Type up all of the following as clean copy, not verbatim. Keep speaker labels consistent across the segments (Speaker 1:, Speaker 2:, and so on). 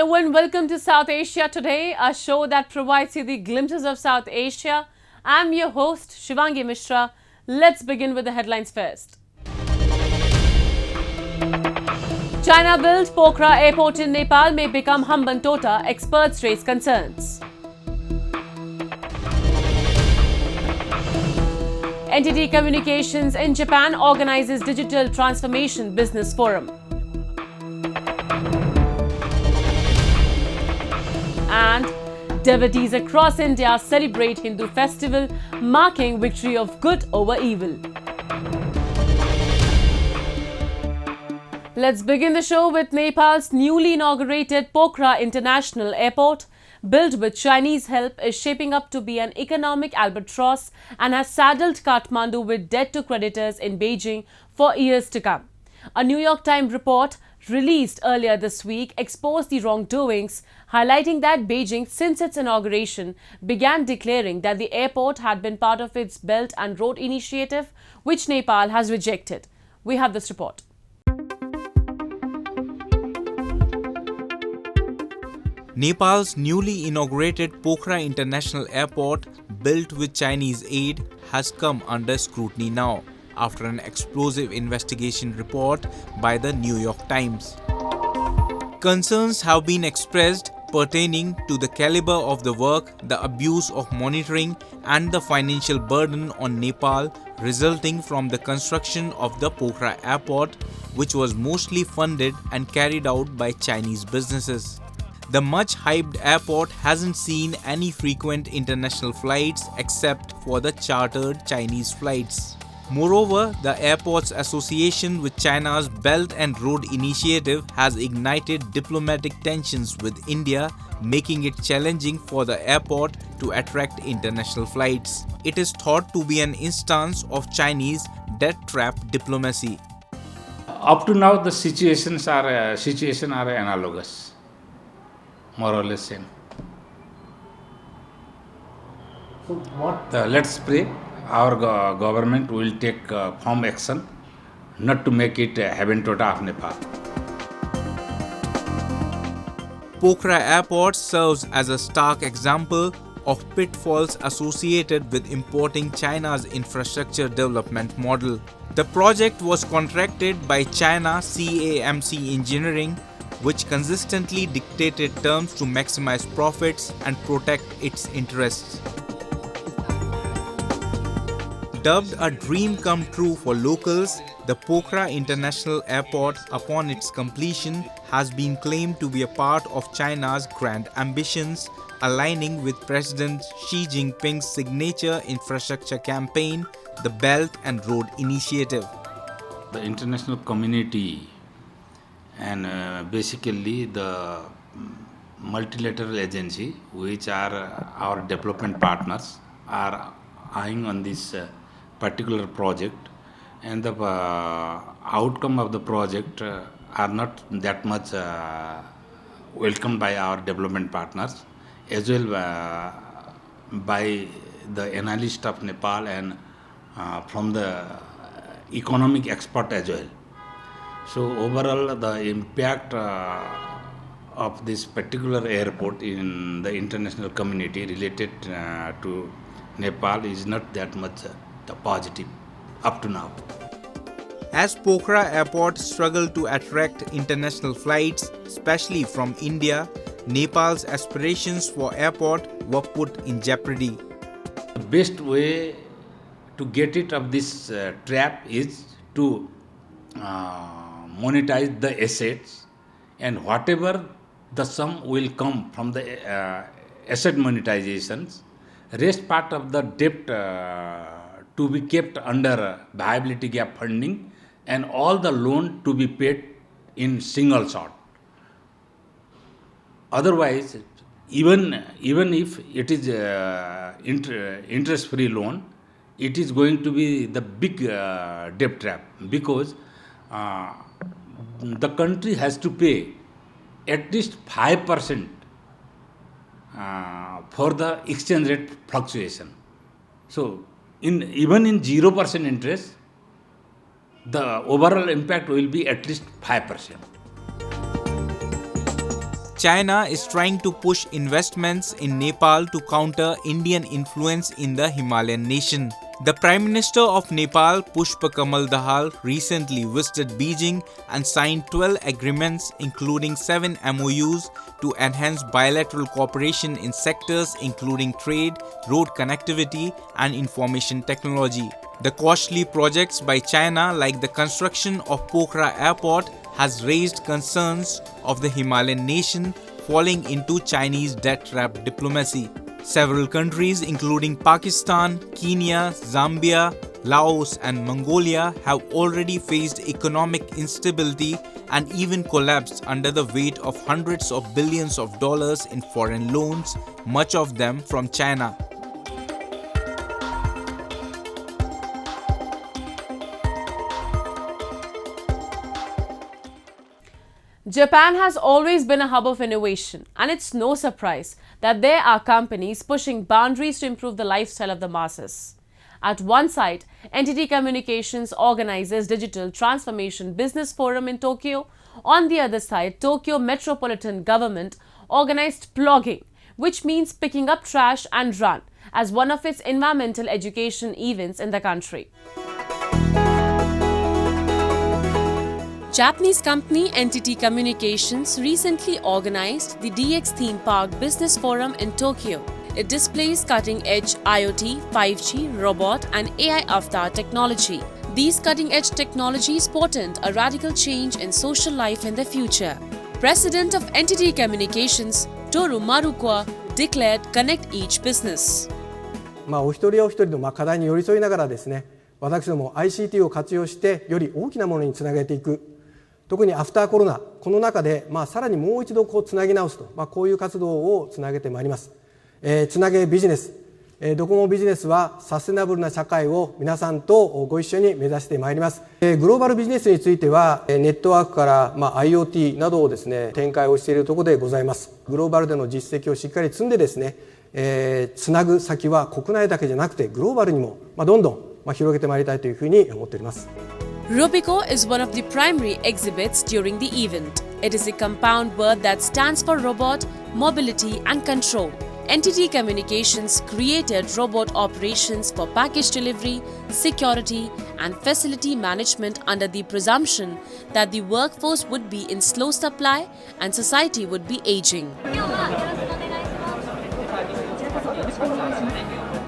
Speaker 1: Hello and welcome to South Asia Today, a show that provides you the glimpses of South Asia. I'm your host, Shivangi Mishra. Let's begin with the headlines first. China-built Pokhara Airport in Nepal may become Hambantota, experts raise concerns. NTT Communications in Japan organizes Digital Transformation Business Forum. And devotees across India celebrate Hindu festival, marking victory of good over evil. Let's begin the show with Nepal's newly inaugurated Pokhara International Airport. Built with Chinese help, is shaping up to be an economic albatross and has saddled Kathmandu with debt to creditors in Beijing for years to come. A New York Times report released earlier this week exposed the wrongdoings, highlighting that Beijing, since its inauguration, began declaring that the airport had been part of its Belt and Road Initiative, which Nepal has rejected. We have this report.
Speaker 2: Nepal's newly inaugurated Pokhara International Airport, built with Chinese aid, has come under scrutiny now, after an explosive investigation report by the New York Times. Concerns have been expressed pertaining to the caliber of the work, the abuse of monitoring, and the financial burden on Nepal resulting from the construction of the Pokhara Airport, which was mostly funded and carried out by Chinese businesses. The much-hyped airport hasn't seen any frequent international flights except for the chartered Chinese flights. Moreover, the airport's association with China's Belt and Road Initiative has ignited diplomatic tensions with India, making it challenging for the airport to attract international flights. It is thought to be an instance of Chinese debt trap diplomacy.
Speaker 3: Up to now, the situations are analogous, more or less same.
Speaker 4: So what?
Speaker 3: Let's pray our government will take firm action not to make it Hambantota of Nepal.
Speaker 2: Pokhara Airport serves as a stark example of pitfalls associated with importing China's infrastructure development model. The project was contracted by China CAMC Engineering, which consistently dictated terms to maximize profits and protect its interests. Dubbed a dream come true for locals, the Pokhara International Airport, upon its completion, has been claimed to be a part of China's grand ambitions, aligning with President Xi Jinping's signature infrastructure campaign, the Belt and Road Initiative.
Speaker 3: The international community and basically the multilateral agency, which are our development partners, are eyeing on this particular project, and the outcome of the project are not that much welcomed by our development partners, as well by the analyst of Nepal and from the economic expert as well. So overall, the impact of this particular airport in the international community related to Nepal is not that much positive up to now.
Speaker 2: As Pokhara Airport struggled to attract international flights, especially from India, Nepal's aspirations for airport were put in jeopardy.
Speaker 3: The best way to get it of this trap is to monetize the assets, and whatever the sum will come from the asset monetizations, rest part of the debt to be kept under viability gap funding, and all the loan to be paid in single shot. Otherwise, even if it is interest-free loan, it is going to be the big debt trap, because the country has to pay at least 5% for the exchange rate fluctuation. So, even in 0% interest, the overall impact will be at least 5%.
Speaker 2: China is trying to push investments in Nepal to counter Indian influence in the Himalayan nation. The Prime Minister of Nepal, Pushpa Kamal Dahal, recently visited Beijing and signed 12 agreements, including 7 MOUs, to enhance bilateral cooperation in sectors including trade, road connectivity, and information technology. The costly projects by China, like the construction of Pokhara Airport, has raised concerns of the Himalayan nation falling into Chinese debt trap diplomacy. Several countries including Pakistan, Kenya, Zambia, Laos and Mongolia have already faced economic instability and even collapsed under the weight of hundreds of billions of dollars in foreign loans, much of them from China.
Speaker 1: Japan has always been a hub of innovation, and it's no surprise that there are companies pushing boundaries to improve the lifestyle of the masses. At one side, NTT Communications organizes Digital Transformation Business Forum in Tokyo. On the other side, Tokyo Metropolitan Government organized plogging, which means picking up trash and run, as one of its environmental education events in the country. Japanese company NTT Communications recently organized the DX Theme Park Business Forum in Tokyo. It displays cutting-edge IoT, 5G, robot and AI avatar technology. These cutting-edge technologies portend a radical change in social life in the future. President of NTT Communications, Toru Marukwa, declared Connect Each Business.
Speaker 5: お一人お一人の課題に寄り添いながらですね、私ども ICT を活用してより大きなものにつなげていく。特にアフターコロナ、この中でさらにもう一度つなぎ直すと、こういう活動をつなげてまいります。つなげビジネス、ドコモビジネスはサステナブルな社会を皆さんとご一緒に目指してまいります。グローバルビジネスについてはネットワークからIoT などをですね展開をしているところでございます。グローバルでの実績をしっかり積んでですね、つなぐ先は国内だけじゃなくてグローバルにもどんどん広げてまいりたいというふうに思っております。
Speaker 1: Rubico is one of the primary exhibits during the event. It is a compound word that stands for robot, mobility and control. NTT Communications created robot operations for package delivery, security and facility management under the presumption that the workforce would be in slow supply and society would be aging.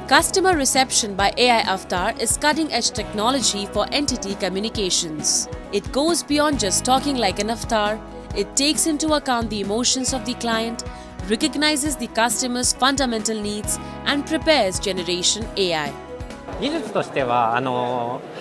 Speaker 1: Customer reception by AI Avatar is cutting-edge technology for NTT Communications. It goes beyond just talking like an avatar. It takes into account the emotions of the client, recognizes the customer's fundamental needs, and prepares generation AI.
Speaker 6: 技術としては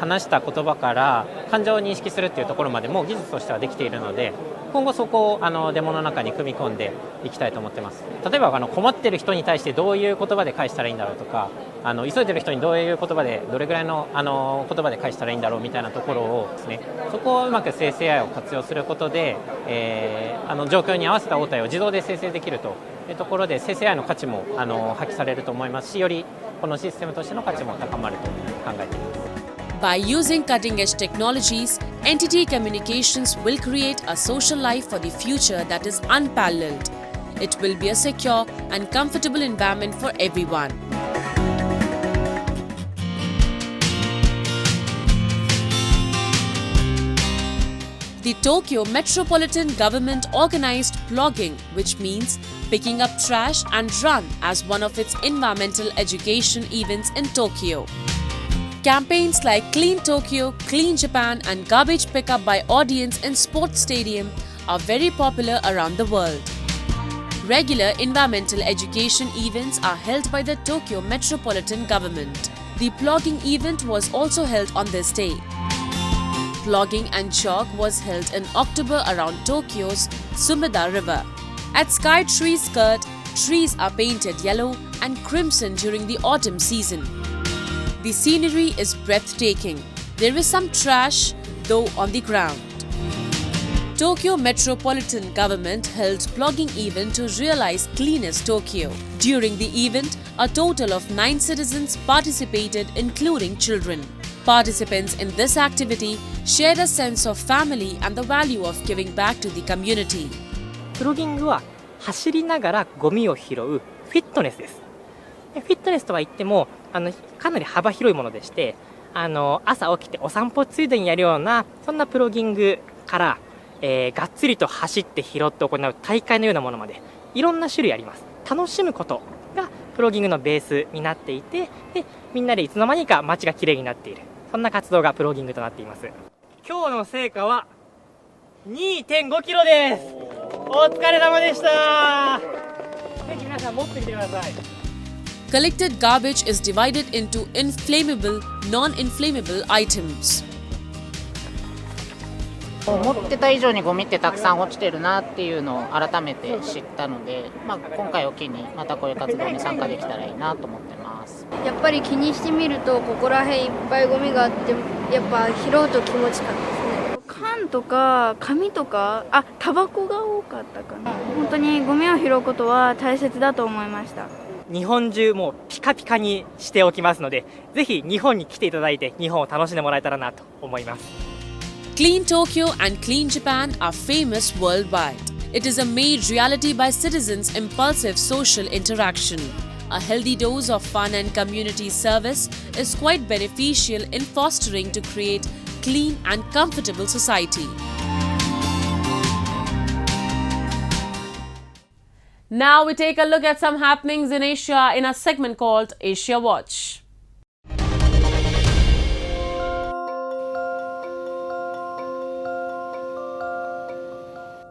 Speaker 6: 話した言葉から感情を認識するっていうところまでもう技術としてはできているので、今後そこをデモの中に組み込んでいきたいと思ってます。例えば困っている人に対してどういう言葉で返したらいいんだろうとか、急いでいる人にどういう言葉でどれぐらいの言葉で返したらいいんだろうみたいなところをですね、そこをうまく生成 AI を活用することで、状況に合わせた応対を自動で生成できるというところで生成 AI の価値も発揮されると思いますし、よりこのシステムとしての価値も高まると考えています。
Speaker 1: By using cutting-edge technologies, NTT Communications will create a social life for the future that is unparalleled. It will be a secure and comfortable environment for everyone. The Tokyo Metropolitan Government organized plogging, which means picking up trash and run, as one of its environmental education events in Tokyo. Campaigns like Clean Tokyo, Clean Japan and Garbage Pickup by Audience in Sports Stadium are very popular around the world. Regular environmental education events are held by the Tokyo Metropolitan Government. The plogging event was also held on this day. Plogging and jog was held in October around Tokyo's Sumida River. At Sky Tree Skirt, trees are painted yellow and crimson during the autumn season. The scenery is breathtaking. There is some trash, though, on the ground. Tokyo Metropolitan Government held plogging event to realize cleanest Tokyo. During the event, a total of 9 citizens participated, including children. Participants in this activity shared a sense of family and the value of giving back to the community.
Speaker 7: プロギングは
Speaker 6: 走りながらゴミを拾うフィットネスです。でフィットネスとは言ってもかなり幅広いものでして、朝起きてお散歩ついでにやるようなそんなプロギングから、がっつりと走って拾って行う大会のようなものまでいろんな種類あります。楽しむことがプロギングのベースになっていて、でみんなでいつの間にか街がきれいになっている、そんな活動がプロギングとなっています。今日の成果は 2.5 キロです。お疲れ様でした。ぜひ皆さん持ってきてください。
Speaker 1: Collected garbage is divided into inflammable, non-inflammable items.
Speaker 7: 思ってた以上にゴミってたくさん落ちてるなっていうのを改めて知ったので、今回を機にまたこういう活動に参加できたらいいなと思ってます。
Speaker 8: やっぱり気にしてみるとここら辺いっぱいゴミがあってやっぱ拾うと気持ちかったですね。缶とか紙とかタバコが多かったかな。本当にゴミを拾うことは大切だと思いました。
Speaker 6: 日本中もうピカピカにしておきますので、ぜひ日本に来ていただいて日本を楽しんでもらえたらなと思います。
Speaker 1: Clean Tokyo and Clean Japan are famous worldwide. It is a made reality by citizens' impulsive social interaction. A healthy dose of fun and community service is quite beneficial in fostering to create clean and comfortable society. Now we take a look at some happenings in Asia in a segment called Asia Watch.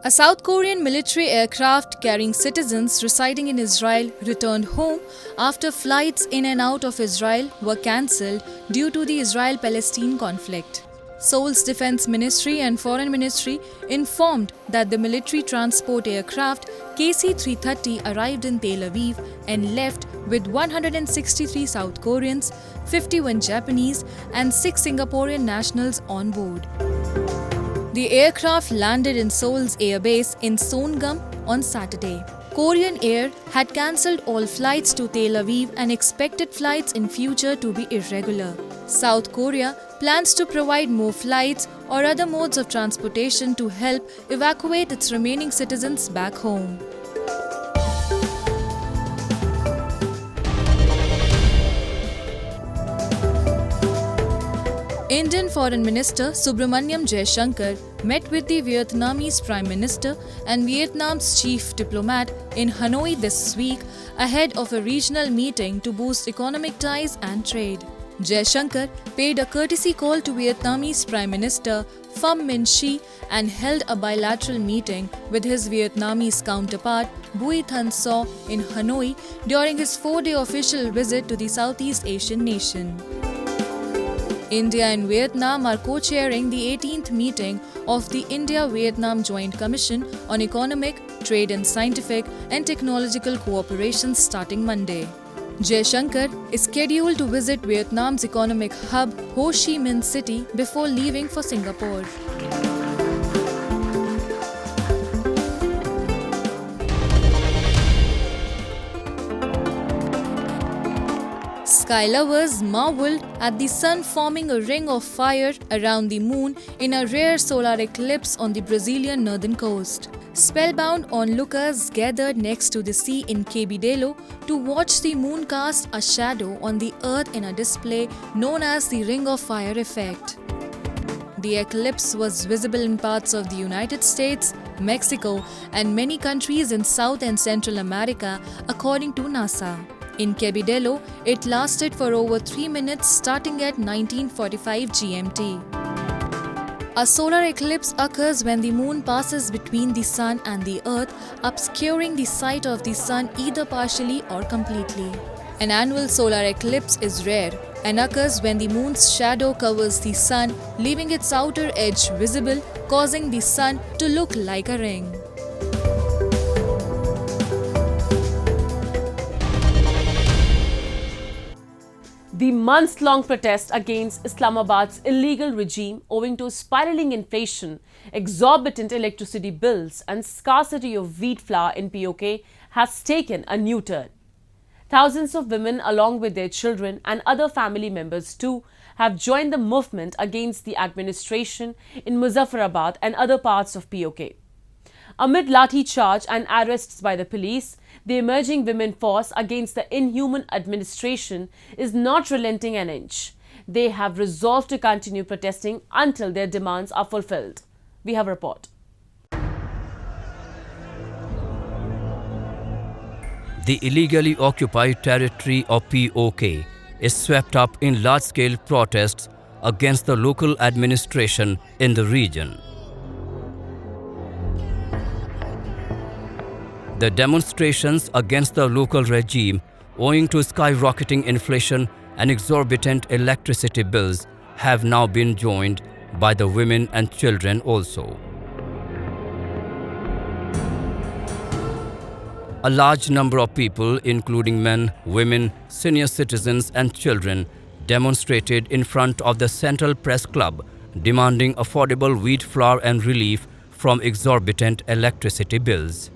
Speaker 9: A South Korean military aircraft carrying citizens residing in Israel returned home after flights in and out of Israel were cancelled due to the Israel-Palestine conflict. Seoul's Defense Ministry and Foreign Ministry informed that the military transport aircraft KC-330 arrived in Tel Aviv and left with 163 South Koreans, 51 Japanese and 6 Singaporean nationals on board. The aircraft landed in Seoul's airbase in Songam on Saturday. Korean Air had cancelled all flights to Tel Aviv and expected flights in future to be irregular. South Korea plans to provide more flights or other modes of transportation to help evacuate its remaining citizens back home. Indian Foreign Minister Subramanyam Jaishankar met with the Vietnamese Prime Minister and Vietnam's chief diplomat in Hanoi this week ahead of a regional meeting to boost economic ties and trade. Jaishankar paid a courtesy call to Vietnamese Prime Minister Pham Minh Chinh and held a bilateral meeting with his Vietnamese counterpart Bui Thanh So in Hanoi during his 4-day official visit to the Southeast Asian nation. India and Vietnam are co-chairing the 18th meeting of the India-Vietnam Joint Commission on Economic, Trade and Scientific and Technological Cooperation starting Monday. Jaishankar is scheduled to visit Vietnam's economic hub Ho Chi Minh City before leaving for Singapore. Sky lovers marveled at the sun forming a ring of fire around the moon in a rare solar eclipse on the Brazilian northern coast. Spellbound onlookers gathered next to the sea in Cabedelo to watch the moon cast a shadow on the earth in a display known as the Ring of Fire effect. The eclipse was visible in parts of the United States, Mexico, and many countries in South and Central America, according to NASA. In Cabedelo, it lasted for over 3 minutes starting at 1945 GMT. A solar eclipse occurs when the moon passes between the sun and the earth, obscuring the sight of the sun either partially or completely. An annual solar eclipse is rare and occurs when the moon's shadow covers the sun, leaving its outer edge visible, causing the sun to look like a ring.
Speaker 1: The months-long protest against Islamabad's illegal regime owing to spiraling inflation, exorbitant electricity bills and scarcity of wheat flour in POK has taken a new turn. Thousands of women along with their children and other family members too have joined the movement against the administration in Muzaffarabad and other parts of POK. Amid lathi charge and arrests by the police, the emerging women force against the inhuman administration is not relenting an inch. They have resolved to continue protesting until their demands are fulfilled. We have a report.
Speaker 10: The illegally occupied territory of POK is swept up in large-scale protests against the local administration in the region. The demonstrations against the local regime, owing to skyrocketing inflation and exorbitant electricity bills, have now been joined by the women and children also. A large number of people, including men, women, senior citizens and children, demonstrated in front of the Central Press Club, demanding affordable wheat flour and relief from exorbitant electricity bills.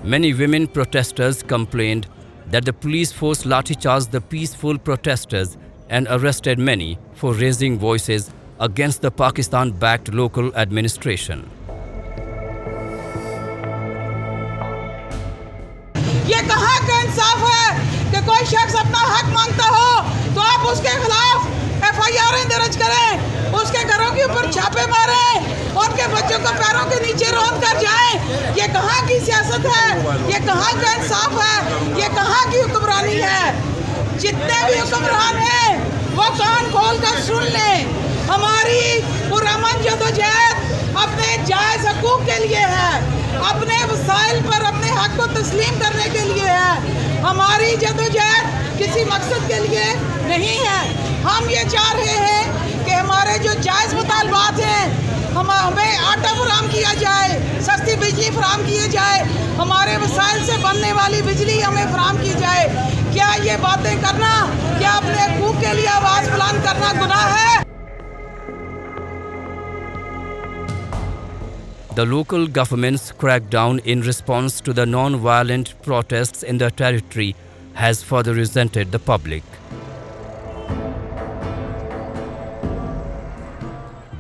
Speaker 10: Many women protesters complained that the police force lathi-charged the peaceful protesters and arrested many for raising voices against the Pakistan-backed local administration.
Speaker 11: ये कहाँ का इंसाफ है कि कोई शख्स अपना हक मांगता हो तो आप उसके खिलाफ FIR दर्ज करें, उसके घरों के ऊपर छापे मारें, उनके बच्चों को पैरों के नीचे रौंद कर जाएं। ये कहाँ की सियासत है? ये कहाँ का इंसाफ है? ये कहाँ की हुक्मरानी है? जितने भी हुक्मरान हैं वो कान खोल कर सुन लें। हमारी पुरअमन जदोजहद अपने जायज़ हकूक़ के लिए है, अपने वसाइल पर अपने हक को तस्लीम करने के लिए है। हमारी जदोजहद किसी मकसद के लिए नहीं है। हम ये चाह रहे हैं कि हमारे जो जायज़ मुतालबात हैं, हमें आटा फराहम किया जाए, सस्ती बिजली फराहम की जाए, हमारे वसाइल से बनने वाली बिजली हमें फराहम की जाए। क्या ये बातें करना, क्या अपने हकूक़ के लिए आवाज़ बुलंद करना गुनाह है?
Speaker 10: The local government's crackdown in response to the non-violent protests in the territory has further resented the public.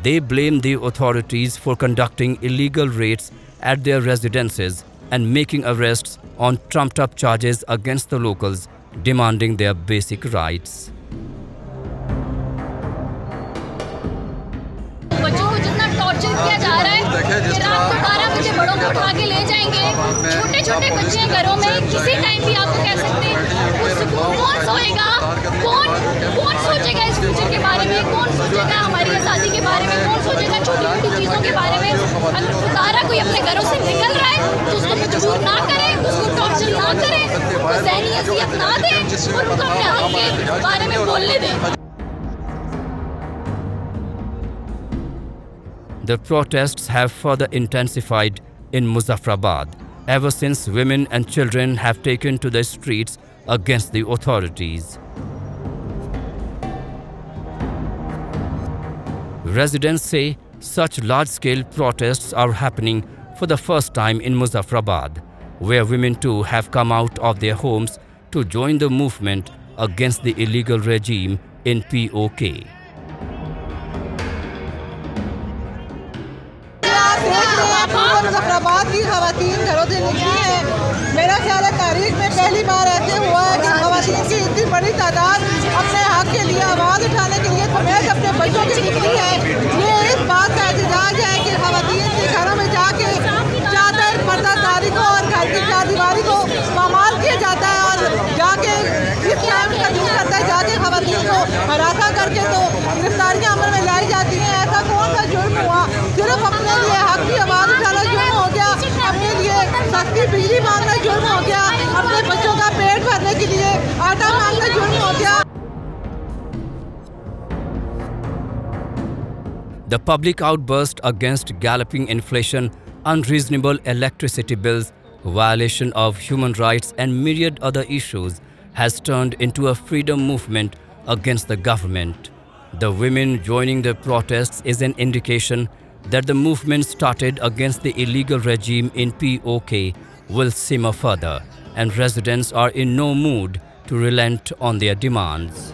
Speaker 10: They blame the authorities for conducting illegal raids at their residences and making arrests on trumped-up charges against the locals, demanding their basic rights.
Speaker 12: बच्चों को जितना torture किया जा रहा है कि रात को 12 बजे बड़ों को उठा के ले जाएंगे, छोटे छोटे बच्चे हैं घरों में, किसी टाइम भी आपको कह सकते हैं। कौन सोएगा, कौन सोचेगा इस फ्यूचर के बारे में, कौन सोचेगा हमारी आज़ादी के बारे में, कौन सोचेगा छोटी छोटी चीज़ों के बारे में। अगर खुदारा कोई अपने घरों से निकल रहा है तो उसको मजबूर ना करें, उसको टॉर्चर ना करें, उसको ज़हनी अज़ियत ना दें और उनको अपने हक के बारे में बोलने दें।
Speaker 10: The protests have further intensified in Muzaffarabad ever since women and children have taken to the streets against the authorities. Residents say such large-scale protests are happening for the first time in Muzaffarabad, where women too have come out of their homes to join the movement against the illegal regime in POK.
Speaker 11: Muzaffarabad की खवातीन घरों से निकली है। मेरा ख्याल है तारीख में पहली बार ऐसे हुआ है कि खवातीन की इतनी बड़ी तादाद अपने हक के लिए आवाज़ उठाने के लिए समेत अपने बच्चों की निकली है। ये इस बात का एहतजाज है कि खवातीन के घरों में जाके चादर पर्दादारी को और घर की चारदीवारी को पामाल किया जाता है और जाके इस टाइम का यूज़ करता है, जाके खवातीन को हरासा करके तो गिरफ्तारियाँ अमल में लाई जाती हैं। ऐसा कौन सा जुर्म हुआ? सिर्फ अपने लिए हक की आवाज़ उठाना जुर्म हो गया, अपने लिए सस्ती बिजली मांगना जुर्म हो गया, अपने बच्चों का पेट भरने के लिए आटा मांगना जुर्म हो गया।
Speaker 10: The public outburst against galloping inflation, unreasonable electricity bills, violation of human rights and myriad other issues has turned into a freedom movement against the government. The women joining the protests is an indication that the movement started against the illegal regime in POK will simmer further, and residents are in no mood to relent on their demands.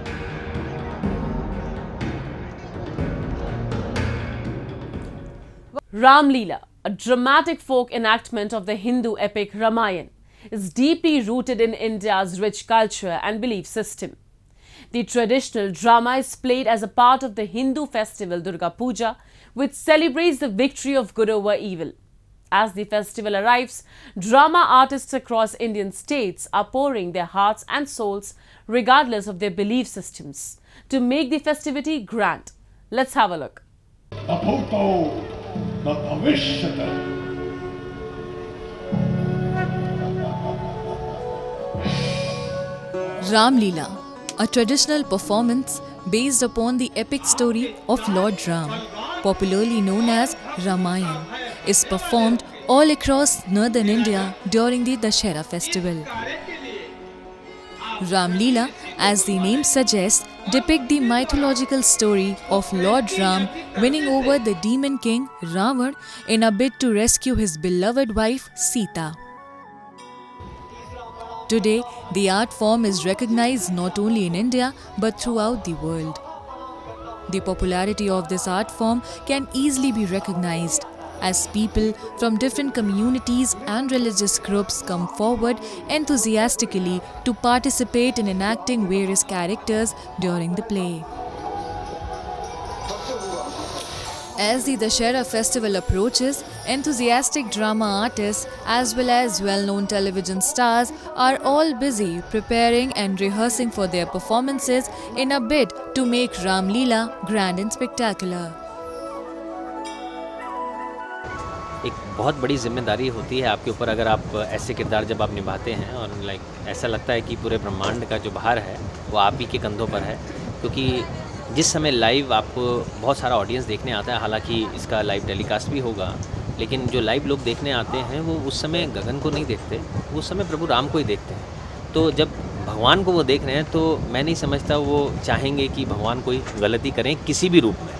Speaker 1: Ram Leela, a dramatic folk enactment of the Hindu epic Ramayana, is deeply rooted in India's rich culture and belief system. The traditional drama is played as a part of the Hindu festival Durga Puja, which celebrates the victory of good over evil. As the festival arrives, drama artists across Indian states are pouring their hearts and souls, regardless of their belief systems, to make the festivity grand. Let's have a look.
Speaker 9: Ram Leela, a traditional performance based upon the epic story of Lord Ram, popularly known as Ramayana, is performed all across northern India during the Dussehra festival. Ram Leela, as the name suggests, depict the mythological story of Lord Ram winning over the demon king Ravan in a bid to rescue his beloved wife Sita. Today, the art form is recognized not only in India but throughout the world. The popularity of this art form can easily be recognized as people from different communities and religious groups come forward enthusiastically to participate in enacting various characters during the play. As the Dussehra festival approaches, enthusiastic drama artists as well as well-known television stars are all busy preparing and rehearsing for their performances in a bid to make Ram Leela grand and spectacular.
Speaker 13: एक बहुत बड़ी जिम्मेदारी होती है आपके ऊपर अगर आप ऐसे किरदार जब आप निभाते हैं और ऐसा लगता है कि पूरे ब्रह्मांड का जो भार है वो आप ही के कंधों पर है, क्योंकि जिस समय लाइव आपको बहुत सारा ऑडियंस देखने आता है, हालांकि इसका लाइव टेलीकास्ट भी होगा, लेकिन जो लाइव लोग देखने आते हैं वो उस समय गगन को नहीं देखते, उस समय प्रभु राम को ही देखते हैं। तो जब भगवान को वो देख रहे हैं तो मैं नहीं समझता वो चाहेंगे कि भगवान कोई गलती करें किसी भी रूप में।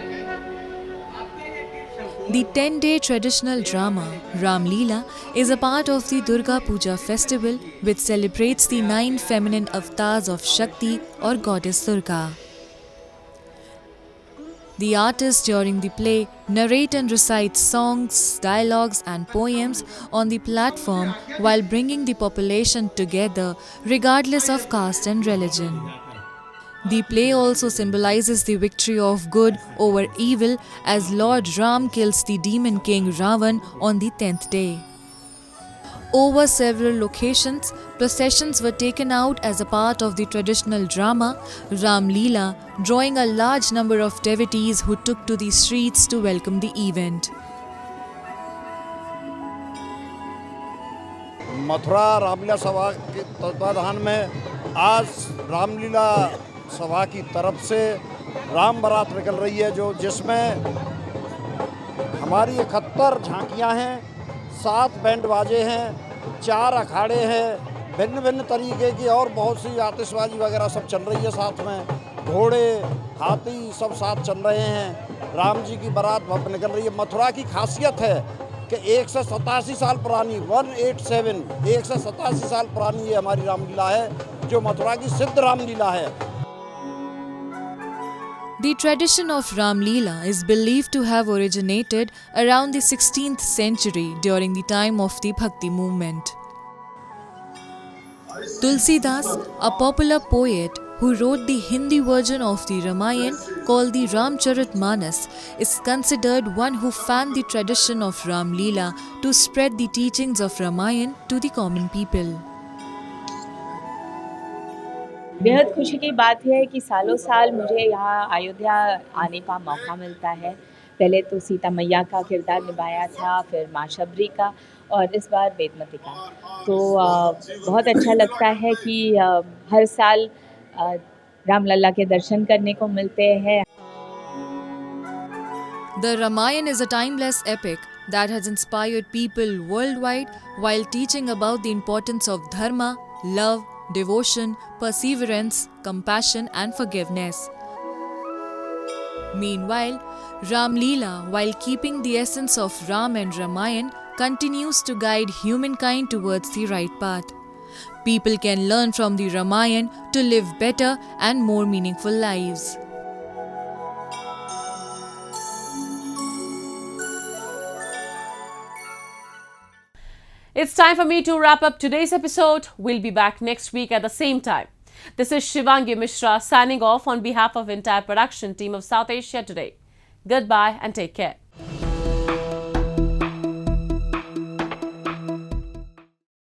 Speaker 9: The 10-day traditional drama Ram Leela is a part of the Durga Puja festival, which celebrates the 9 feminine avatars of Shakti or goddess Durga. The artists during the play narrate and recite songs, dialogues and poems on the platform while bringing the population together regardless of caste and religion. The play also symbolizes the victory of good over evil as Lord Ram kills the demon king Ravan on the 10th day. Over several locations, processions were taken out as a part of the traditional drama Ram Leela, drawing a large number of devotees who took to the streets to welcome the event.
Speaker 14: Mathura Ramlila सभा के तत्वाधान में आज रामलीला सभा की तरफ से राम बारात निकल रही है जिसमें हमारी 71 झांकियां हैं, 7 बैंड बाजे हैं, 4 अखाड़े हैं, भिन्न भिन्न तरीके की और बहुत सी आतिशबाजी वगैरह सब चल रही है। साथ में घोड़े हाथी सब साथ चल रहे हैं। राम जी की बारात भव्य निकल रही है। मथुरा की खासियत है कि 187 साल पुरानी 187 साल पुरानी ये हमारी रामलीला है, जो मथुरा की सिद्ध रामलीला है।
Speaker 9: The tradition of Ram Leela is believed to have originated around the 16th century during the time of the Bhakti movement. Tulsidas, a popular poet who wrote the Hindi version of the Ramayana called the Ramcharitmanas, is considered one who fanned the tradition of Ram Leela to spread the teachings of Ramayana to the common people.
Speaker 15: बेहद खुशी की बात है कि सालों साल मुझे यहाँ अयोध्या आने का मौका मिलता है। पहले तो सीता मैया का किरदार निभाया था, फिर माँ शबरी का और इस बार वेदमती का। तो बहुत अच्छा लगता है कि हर साल रामलला के दर्शन करने को मिलते हैं।
Speaker 9: The Ramayana is a timeless epic that has inspired people worldwide while teaching about the importance of dharma, love, devotion, perseverance, compassion and forgiveness. Meanwhile, Ram Leela, while keeping the essence of Ram and Ramayana, continues to guide humankind towards the right path. People can learn from the Ramayana to live better and more meaningful lives.
Speaker 1: It's time for me to wrap up today's episode. We'll be back next week at the same time. This is Shivangi Mishra signing off on behalf of the entire production team of South Asia Today. Goodbye and take care.